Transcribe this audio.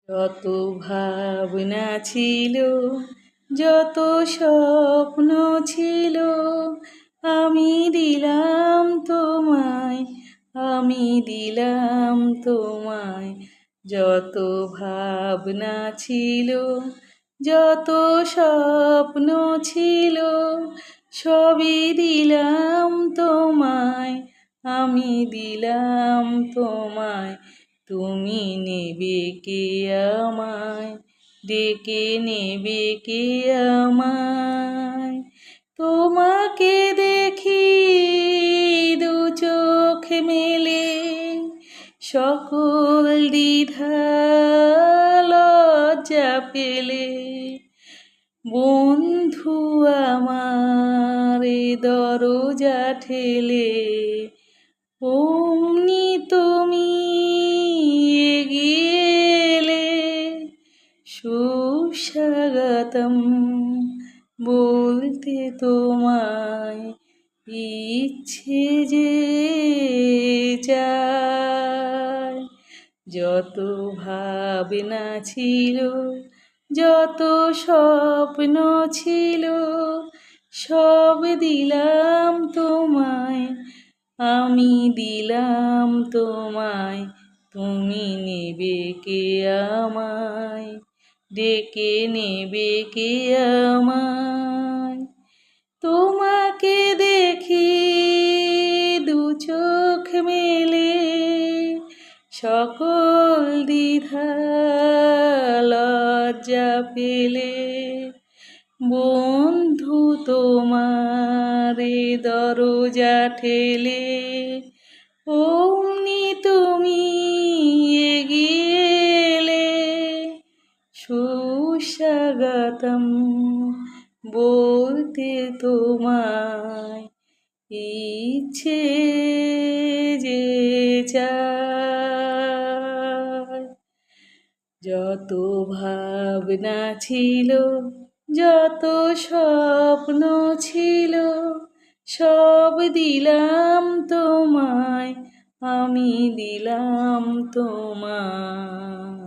যত ভাবনা ছিল, যত স্বপ্ন ছিল, আমি দিলাম তোমায়, আমি দিলাম তোমায়। যত ভাবনা ছিল, যত স্বপ্ন ছিল, সবই দিলাম তোমায়, আমি দিলাম তোমায়। তুমি নেবে কে আমায়, ডেকে নেবে কে আমায়। তোমাকে দেখি দু চোখ মেলে, সকল দ্বিধা লজ্জা পেলে। বন্ধু আমার দরজা ঠেলে, অমনি তুমি এগিয়ে এলে। সুস্বাগতম বলতে তোমায় ইচ্ছে যে যায়। যত ভাবনা ছিল, যত স্বপ্ন ছিল, সব দিলাম তোমায়, আমি দিলাম তোমায়। তুমি নেবে কে আমায়, ডেকে নেবে কে আমায়। তোমাকে দেখি দু চোখ মেলে, সকল দ্বিধা লজ্জা পেলে। বন্ধু তোমার দরজা ঠেলে, অমনি তুমি এগিয়ে এলে। সুস্বাগতম বলতে তোমায় ইচ্ছে যে চায়। যত ভাবনা ছিল, যত স্বপ্ন ছিল, সব দিলাম তোমায়, আমি দিলাম তোমায়।